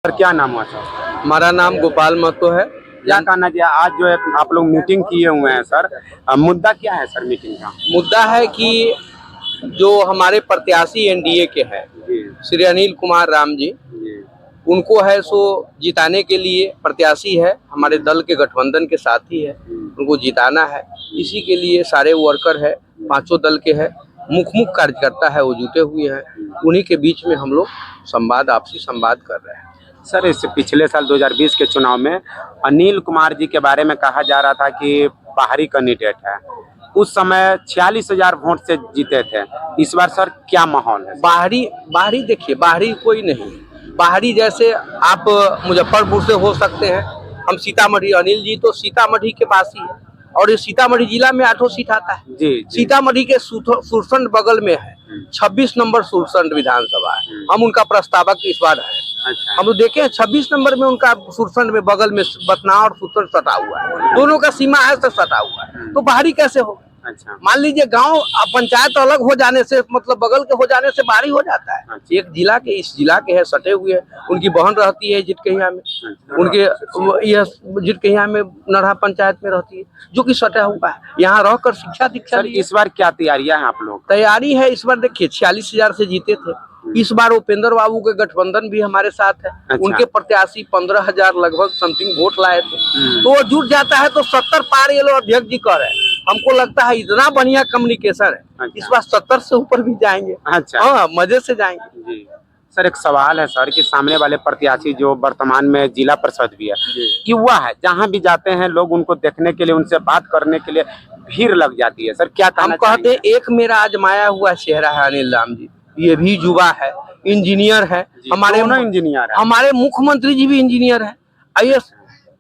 Sir क्या नाम हुआ सर? हमारा नाम गोपाल महतो है। क्या कहना चाहिए आज जो है आप लोग मीटिंग किए हुए हैं सर, मुद्दा क्या है सर मीटिंग का? मुद्दा है कि जो हमारे प्रत्याशी एनडीए के हैं जी श्री अनिल कुमार राम जी, जी उनको है सो जिताने के लिए प्रत्याशी है, हमारे दल के गठबंधन के साथी है, उनको जिताना है। इसी के लिए सारे वर्कर है, पांचों दल के है, मुख्य कार्यकर्ता है, वो जुटे हुए हैं। उन्हीं के बीच में हम लोग आपसी संवाद कर रहे हैं। सर, इस पिछले साल 2020 के चुनाव में अनिल कुमार जी के बारे में कहा जा रहा था कि बाहरी कैंडिडेट है, उस समय 46,000 वोट से जीते थे। इस बार सर क्या माहौल है? बाहरी देखिए, बाहरी कोई नहीं। बाहरी जैसे आप मुजफ्फरपुर से हो सकते हैं, हम सीतामढ़ी, अनिल जी तो सीतामढ़ी के पास ही है और ये सीतामढ़ी जिला में 8 सीट आता है। जी सीतामढ़ी के सुरसंड बगल में है, 26 नंबर सुरसंड विधानसभा है। हम उनका प्रस्तावक इस बार है। अच्छा। हम लोग देखे 26 नंबर में उनका सुरसंड में बगल में बतना और सुरसंड सटा हुआ है, दोनों का सीमा है तो सटा हुआ है, तो बाहरी कैसे हो? अच्छा। मान लीजिए गांव पंचायत अलग हो जाने से, मतलब बगल के हो जाने से बाहरी हो जाता है। अच्छा। एक जिला के इस जिला के है, सटे हुए हैं। उनकी बहन रहती है जिटकहिया में, उनके यह जिटकहिया में नरहा पंचायत में रहती है, जो कि सटा हुआ है। यहाँ रहकर शिक्षा दीक्षा सर इस बार क्या तैयारियां हैं आप लोग? तैयारी है। इस बार देखिए 46,000 से जीते थे, इस बार उपेंद्र बाबू के गठबंधन भी हमारे साथ है। अच्छा। उनके प्रत्याशी 15,000 लगभग समथिंग वोट लाए थे, तो वो जुट जाता है तो 70 पार ये लोग अध्यक्ष जी कर रहे हैं। हमको लगता है इतना बढ़िया कम्युनिकेशन है। अच्छा। इस बार 70 से ऊपर भी जाएंगे। अच्छा। हाँ, मजे से जाएंगे। जी सर, एक सवाल है सर कि सामने वाले प्रत्याशी जो वर्तमान में जिला परिषद भी है, युवा है, जहाँ भी जाते हैं लोग उनको देखने के लिए, उनसे बात करने के लिए भीड़ लग जाती है। सर क्या हम कहते हैं एक मेरा आजमाया हुआ चेहरा है अनिल राम जी, ये भी युवा है, इंजीनियर है, हमारे इंजीनियर है, हमारे मुख्यमंत्री जी भी इंजीनियर है। आइए,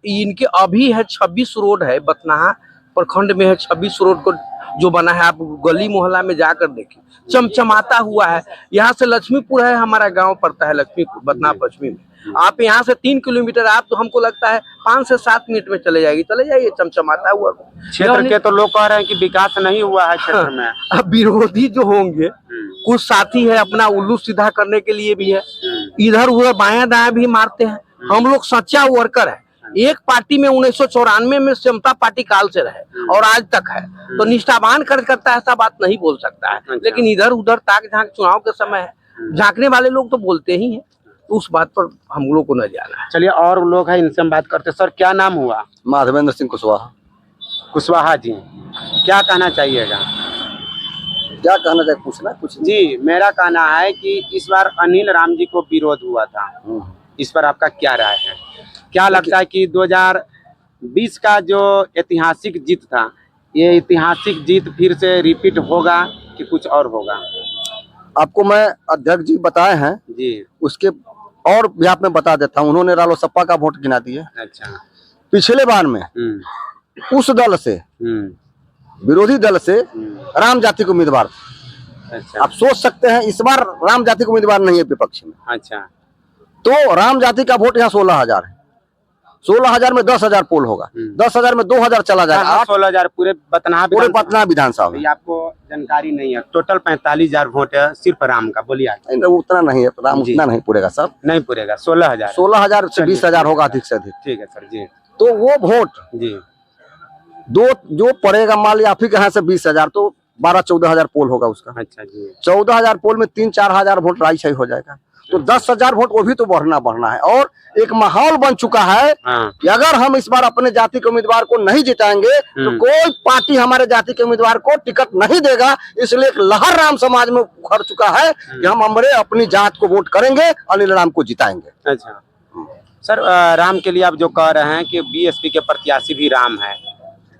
इनके अभी है 26 रोड है, बतनाहा प्रखंड में है 26 रोड को जो बना है, आप गली मोहल्ला में जाकर देखिए, चमचमाता हुआ है। यहाँ से लक्ष्मीपुर है, हमारा गांव पड़ता है लक्ष्मीपुर, बतनाहा पश्चिमी में। आप यहाँ से 3 किलोमीटर, आप तो हमको लगता है 5 से 7 मिनट में चले जाइए, चमचमाता हुआ। क्षेत्र के तो लोग कह रहे हैं कि विकास नहीं हुआ है क्षेत्र में। अब विरोधी जो होंगे, कुछ साथी है अपना उल्लू सीधा करने के लिए भी है, इधर उधर बायां दायां भी मारते हैं। हम लोग सच्चा वर्कर है। एक पार्टी में 1994 में समता पार्टी काल से रहे और आज तक है, तो निष्ठावान कार्यकर्ता ऐसा बात नहीं बोल सकता है। लेकिन इधर उधर ताक झांक, चुनाव के समय है, झांकने वाले लोग तो बोलते ही हैं, तो उस बात पर हम लोग को न जाना है। चलिए और लोग हैं, इनसे हम बात करते हैं। सर क्या नाम हुआ? माधवेंद्र सिंह कुशवाहा जी, क्या कहना चाहिएगा? क्या कहना चाहिए, पूछना कुछ? जी, मेरा कहना है कि इस बार अनिल राम जी को विरोध हुआ था, इस पर आपका क्या राय है? क्या लगता है कि 2020 का जो ऐतिहासिक जीत था, ये ऐतिहासिक जीत फिर से रिपीट होगा कि कुछ और होगा? आपको मैं अध्यक्ष जी बताए हैं जी, उसके और भी आप मैं बता देता हूँ। उन्होंने रालोसपा का वोट गिना दिए। अच्छा। पिछले बार में उस दल से, विरोधी दल से राम जाति के उम्मीदवार। अच्छा। आप सोच सकते हैं इस बार राम जाति के उम्मीदवार नहीं है विपक्ष में। अच्छा। तो राम जाति का वोट यहाँ 16,000 है। 16,000 में 10,000 पोल होगा, 10,000 में 2,000 चला जाएगा। 16,000 पूरे बतनाहा विधानसभा में। आपको जानकारी नहीं है, टोटल 45,000 वोट है सिर्फ राम का। बोलिए। उतना नहीं है, राम उतना नहीं पूरेगा सर, नहीं पूरेगा। 16,000 से 20,000 होगा अधिक से अधिक। ठीक है सर जी। तो वो वोट जी दो जो पड़ेगा, मान लिया आप ही के यहाँ से 20,000, तो 12-14,000 पोल होगा उसका। अच्छा जी। 14,000 पोल में 3-4,000 वोट राई छई हो जाएगा, तो 10,000 वोट वो भी तो बढ़ना है। और एक माहौल बन चुका है कि अगर हम इस बार अपने जाति के उम्मीदवार को नहीं जिताएंगे तो कोई पार्टी हमारे जाति के उम्मीदवार को टिकट नहीं देगा। इसलिए एक लहर राम समाज में उखड़ चुका है कि हम अपनी जात को वोट करेंगे, अनिल राम को जिताएंगे। अच्छा सर, राम के लिए आप जो कह रहे हैं कि बीएसपी के प्रत्याशी भी राम है,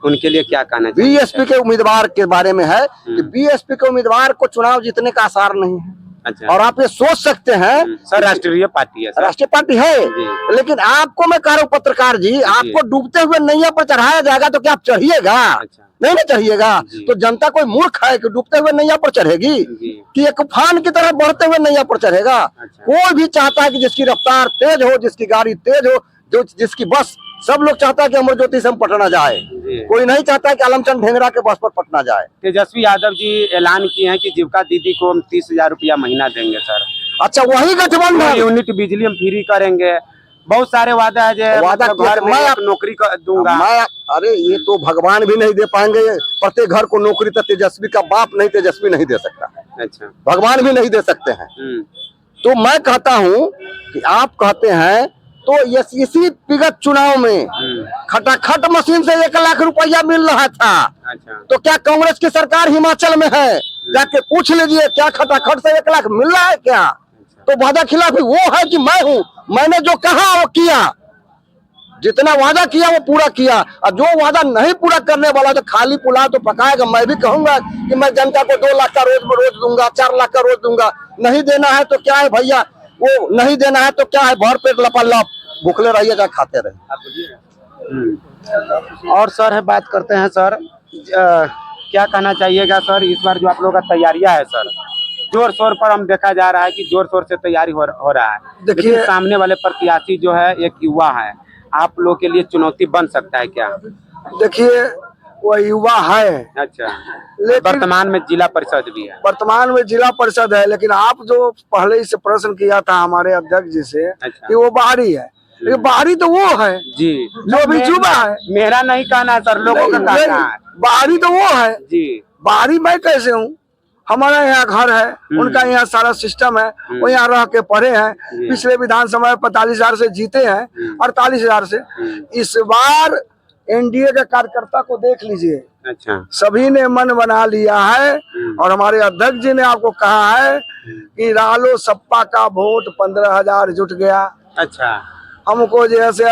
उनके लिए क्या कहना चाहिए? बीएसपी के उम्मीदवार के बारे में है कि बीएसपी के उम्मीदवार को चुनाव जीतने का आसार नहीं है। अच्छा। और आप ये सोच सकते हैं सर, राष्ट्रीय पार्टी है सर। राष्ट्रीय पार्टी है, लेकिन आपको मैं कह रहा हूँ पत्रकार जी, आपको डूबते हुए नैया पर चढ़ाया जाएगा तो क्या आप चढ़िएगा? अच्छा। नहीं ना चढ़िएगा। तो जनता कोई मूर्ख है कि डूबते हुए नैया पर चढ़ेगी, कि एक तूफान की तरह बढ़ते हुए नैया पर चढ़ेगा? अच्छा। कोई भी चाहता है कि जिसकी रफ्तार तेज हो, जिसकी गाड़ी तेज हो, जिसकी बस, सब लोग चाहता है कि अमर ज्योति से हम पटना जाए। कोई नहीं चाहता है कि आलमचंद ढेंगरा के बस पर पटना जाए। तेजस्वी यादव जी ऐलान किए हैं कि जीविका दीदी को हम 30,000 रुपया महीना देंगे सर, अच्छा वही गठबंधन। यूनिट बिजली हम फ्री करेंगे, बहुत सारे वादा है जो वादा मतलब किया घर कि में मैं एक नौकरी दूंगा। अरे ये तो भगवान भी नहीं दे पाएंगे, प्रत्येक घर को नौकरी तो तेजस्वी का बाप नहीं, तेजस्वी नहीं दे सकता, अच्छा। भगवान भी नहीं दे सकते हैं। तो मैं कहता हूँ कि आप कहते हैं तो इसी विगत चुनाव में खटाखट मशीन से 1 लाख रुपया मिल रहा था। अच्छा। तो क्या कांग्रेस की सरकार हिमाचल में है? जाके पूछ लीजिए, क्या खटाखट से 1 लाख मिल रहा है क्या? तो वादा खिलाफी वो है कि मैं हूँ, मैंने जो कहा वो किया, जितना वादा किया वो पूरा किया, और जो वादा नहीं पूरा करने वाला तो खाली पुलाव तो पकाएगा। मैं भी कहूंगा कि मैं जनता को 2 लाख का रोज दूंगा, 4 लाख का रोज दूंगा। नहीं देना है तो क्या है भैया, वो नहीं देना है तो क्या है, भर पेट लपालप भूखले रहिएगा, खाते रहिए। और सर है, बात करते हैं सर, क्या कहना चाहिएगा सर इस बार जो आप लोगों का तैयारियां है सर, जोर शोर पर हम देखा जा रहा है कि जोर शोर से तैयारी हो रहा है। देखिए, लेकिन सामने वाले प्रत्याशी जो है एक युवा है, आप लोग के लिए चुनौती बन सकता है क्या? देखिए वो युवा है, अच्छा, लेकिन वर्तमान में जिला परिषद भी है। वर्तमान में जिला परिषद है, लेकिन आप जो पहले इसे प्रश्न किया था हमारे अध्यक्ष जी से कि वो बाहरी है, ये बाहरी तो वो है जी जो अभी युवा है। मेरा नहीं कहना है सर, लोगों का कहना है। बाहरी तो वो है जी, बाहरी मैं कैसे हूँ? हमारा यहाँ घर है, उनका यहाँ सारा सिस्टम है, वो यहाँ रह के पढ़े हैं, पिछले विधानसभा में 45,000 से जीते हैं, 48,000 से। इस बार एनडीए के कार्यकर्ता को देख लीजिए, अच्छा, सभी ने मन बना लिया है, और हमारे अध्यक्ष जी ने आपको कहा है कि रालो सपा का वोट 15,000 जुट गया। अच्छा, हमको जैसे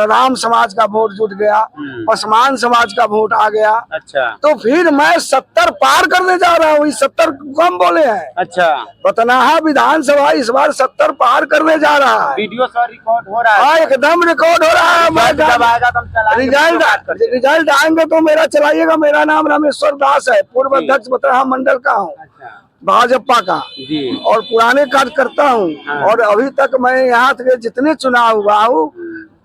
राम समाज का वोट जुट गया, पसमान समाज का वोट आ गया। अच्छा, तो फिर मैं 70 पार करने जा रहा हूँ। 70 कम बोले हैं। अच्छा, बतनाहा विधानसभा इस बार 70 पार करने जा रहा है। वीडियो सर रिकॉर्ड हो रहा है। हाँ, एकदम रिकॉर्ड हो रहा है। मैं जब आएगा तो हम चलाएंगे। रिजल्ट आएंगे तो मेरा चलाइएगा। मेरा नाम रामेश्वर दास है, पूर्व अध्यक्ष बतनाहा मंडल का हूँ, भाजपा का जी, और पुराने कार्यकर्ता हूँ। हाँ। और अभी तक मैं यहाँ के जितने चुनाव हुआ हूँ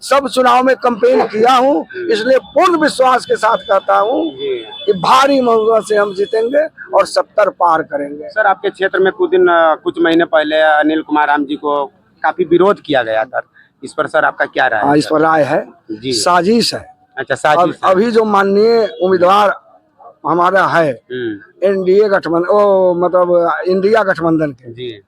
सब चुनाव में कैंपेन किया हूँ, इसलिए पूर्ण विश्वास के साथ कहता हूँ कि भारी महुआ से हम जीतेंगे और 70 पार करेंगे। सर आपके क्षेत्र में कुछ महीने पहले अनिल कुमार राम जी को काफी विरोध किया गया था, इस पर सर आपका क्या राय है? हाँ, इस पर राय है जी, साजिश है। अच्छा, साजिश है। अभी जो माननीय उम्मीदवार हमारा है एनडीए गठबंधन, मतलब इंडिया गठबंधन के जी,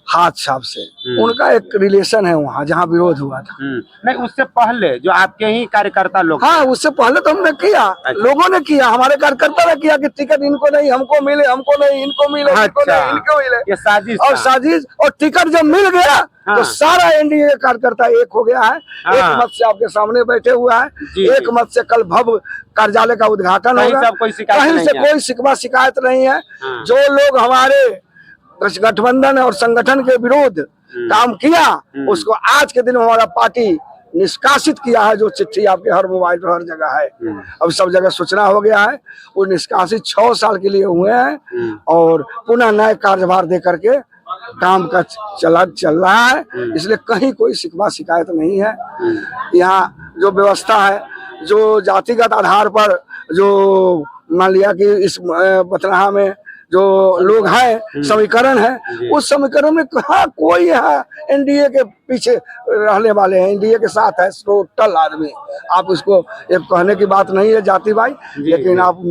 हाथ साहब से उनका एक रिलेशन है वहाँ जहाँ विरोध हुआ था। नहीं, उससे पहले जो आपके ही कार्यकर्ता लोग, हाँ, उससे पहले तो हमने किया, लोगों ने किया, हमारे कार्यकर्ता ने किया कि टिकट इनको नहीं, हमको मिले, हमको नहीं, इनको मिले, इनको नहीं, इनको मिले। ये साजिश और साजिश, और टिकट जब मिल गया तो सारा एनडीए का कार्यकर्ता एक हो गया है। एक मत से आपके सामने बैठे हुआ है, एक मत से कल भव्य कार्यालय का उद्घाटन होगा। कहीं से कोई शिकवा शिकायत नहीं है। जो लोग हमारे गठबंधन और संगठन के विरोध काम किया उसको आज के दिन हमारा पार्टी निष्कासित किया है। जो चिट्ठी आपके हर मोबाइल पर हर जगह है, अब सब जगह सूचना हो गया है। वो निष्कासित 6 साल के लिए हुए हैं और पुनः नए कार्यभार दे करके काम का चल रहा है। इसलिए कहीं कोई शिकवा शिकायत नहीं है। यहाँ जो व्यवस्था है, जो जातिगत आधार पर जो मान लिया कि इस बतनाहा में जो लोग हैं समीकरण है, उस समीकरण में कहा कोई है एनडीए के पीछे रहने वाले हैं, एनडीए के साथ है टोटल आदमी। आप उसको एक कहने की बात नहीं है जाति भाई, लेकिन आप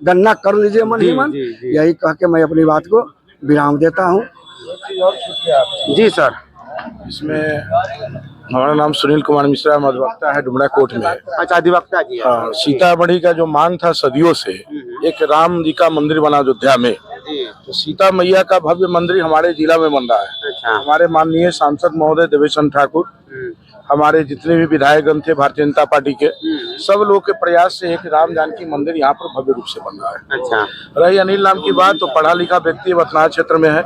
गणना कर लीजिए मन ही मन। यही कह के मैं अपनी बात को विराम देता हूँ। जी सर, इसमें हमारा नाम सुनील कुमार मिश्रा, अधिवक्ता है, डुमरा कोर्ट में। अच्छा, अधिवक्ता जी। हाँ, सीतामढ़ी का जो मांग था सदियों से, एक राम जी का मंदिर बना अयोध्या में, तो सीता मैया का भव्य मंदिर हमारे जिला में बन रहा है। अच्छा, हमारे माननीय सांसद महोदय देवेश ठाकुर, हमारे जितने भी विधायकगण थे भारतीय जनता पार्टी के, सब लोग के प्रयास से एक राम जानकी मंदिर यहाँ पर भव्य रूप से बन रहा है। अच्छा, रही अनिल नाम की बात, तो पढ़ा लिखा व्यक्ति बतनाहा क्षेत्र में है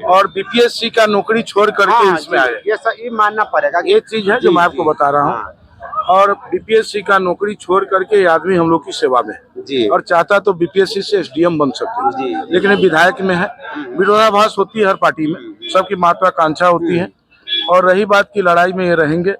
और बीपीएससी का नौकरी छोड़ करके इसमें आए। ये मानना पड़ेगा, एक चीज है जो मैं आपको बता रहा हूँ। और बीपीएससी का नौकरी छोड़ करके आदमी हम लोग की सेवा में जी, और चाहता तो बीपीएससी से एसडीएम बन सकते हैं, लेकिन विधायक में है। विरोधाभास होती है हर पार्टी में, सबकी महत्वाकांक्षा होती है। और रही बात की लड़ाई में ये रहेंगे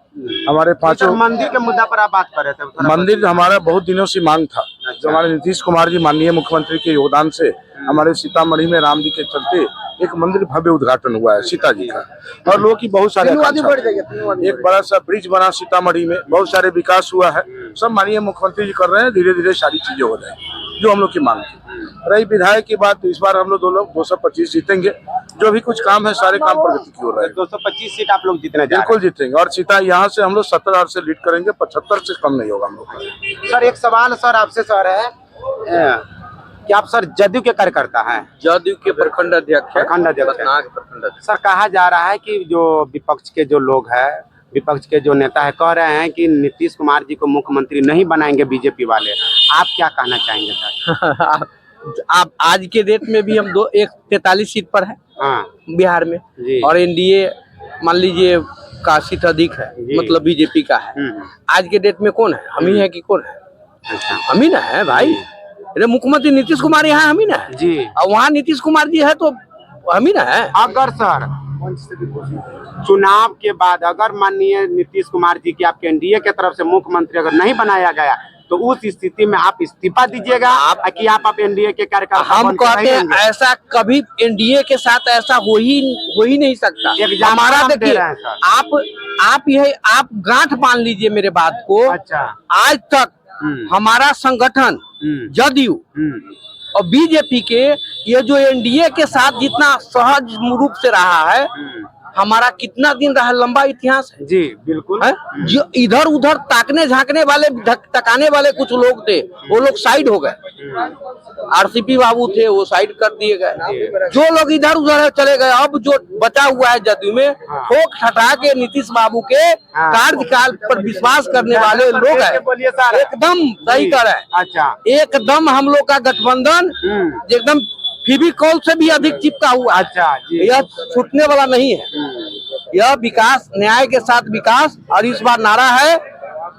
हमारे पांचों। मंदिर के मुद्दा पर आप बात कर रहे थे। मंदिर हमारा बहुत दिनों से मांग था, जो हमारे नीतीश कुमार जी माननीय मुख्यमंत्री के योगदान से हमारे सीतामढ़ी में राम जी के चलते एक मंदिर भव्य उद्घाटन हुआ है सीता जी का, और लोगों की बहुत सारे एक बड़ा सा ब्रिज बना सीतामढ़ी में, बहुत सारे विकास हुआ है। सब माननीय मुख्यमंत्री जी कर रहे हैं, धीरे धीरे सारी चीजें हो जाएंगी जो हम लोग की मांग थी। रही विधायक की बात, तो इस बार हम लोग 225 जीतेंगे। जो भी कुछ काम है सारे काम प्रगति की हो रहे हैं। 225 सीट आप लोग जीतने जा रहे बिल्कुल जीतेंगे, और सीता यहाँ से हम लोग 70,000 से लीड करेंगे, 75 से कम नहीं होगा हम लोग का। हैं। सर एक सवाल सर आपसे सर है कि आप सर जदयू के कार्यकर्ता हैं? जदयू के प्रखंड अध्यक्ष है, प्रखंड अध्यक्ष हैं। बथनाहा के प्रखंड अध्यक्ष। सर कहा जा रहा है कि जो विपक्ष के जो लोग हैं, विपक्ष के जो नेता है, कह रहे हैं कि नीतीश कुमार जी को मुख्यमंत्री नहीं बनाएंगे बीजेपी वाले। आप क्या कहना चाहेंगे सर? आप आज के डेट में भी हम 43 सीट पर है हाँ बिहार में, जी। और एनडीए मान लीजिए का सीट अधिक है, जी। मतलब बीजेपी का है। आज के डेट में कौन है? हम ही है कि कौन है? अच्छा हम ही ना है भाई। अरे मुख्यमंत्री नीतीश कुमार यहाँ हम ही ना है जी। और वहाँ नीतीश कुमार जी है तो हम ही ना है। अगर सर चुनाव के बाद अगर माननीय नीतीश कुमार जी की आपके एनडीए के तरफ से मुख्यमंत्री अगर नहीं बनाया गया, तो उस स्थिति में आप इस्तीफा दीजिएगा कि आप एनडीए के कार्यकर्ता हम बनकर कहते हैं रहेंगे? ऐसा कभी एनडीए के साथ ऐसा हो ही नहीं सकता। एग्जाम्पल हमारा हम दे देखिए, रहे हैं सर। आप गांठ बांध लीजिए मेरे बात को। अच्छा। आज तक हमारा संगठन जदयू और बीजेपी के ये जो एनडीए के साथ जितना सहज रूप से रहा है, हमारा कितना दिन रहा, लंबा इतिहास है जी बिल्कुल है? जो इधर उधर ताकने झांकने वाले तकाने वाले कुछ लोग थे, वो लोग साइड हो गए। आरसीपी बाबू थे, वो साइड कर दिए गए। जो लोग इधर उधर चले गए, अब जो बचा हुआ है जदयू में, ठोक ठटा के नीतीश बाबू के कार्यकाल पर विश्वास करने वाले लोग हैं। एकदम सही कर है। अच्छा। एकदम हम लोग का गठबंधन एकदम फेविकॉल से भी अधिक चिपका हुआ। अच्छा जी। यह छूटने वाला नहीं है। यह विकास, न्याय के साथ विकास। और इस बार नारा है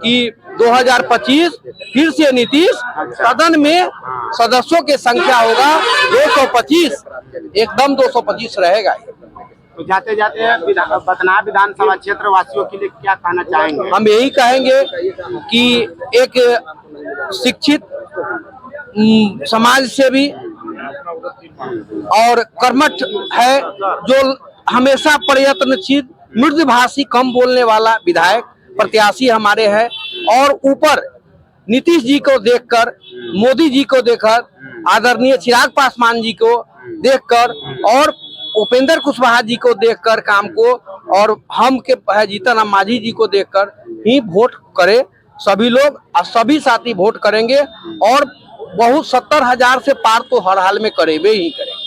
कि 2025 फिर से नीतीश, सदन में सदस्यों की संख्या होगा 225, एकदम 225 रहेगा। तो जाते जाते बथनाहा विधानसभा क्षेत्र वासियों के लिए क्या कहना चाहेंगे? हम यही कहेंगे कि एक शिक्षित समाज सेवी और कर्मठ है, जो हमेशा प्रयत्नशील, मृदुभाषी, कम बोलने वाला विधायक प्रत्याशी हमारे हैं। और ऊपर नीतीश जी को देखकर, मोदी जी को देखकर, आदरणीय चिराग पासवान जी को देखकर और उपेंद्र कुशवाहा जी को देखकर काम को, और हम के जीतन राम मांझी जी को देखकर ही वोट करे सभी लोग, और सभी साथी वोट करेंगे। और बहुत 70,000 से पार तो हर हाल में करेंगे ही करेंगे।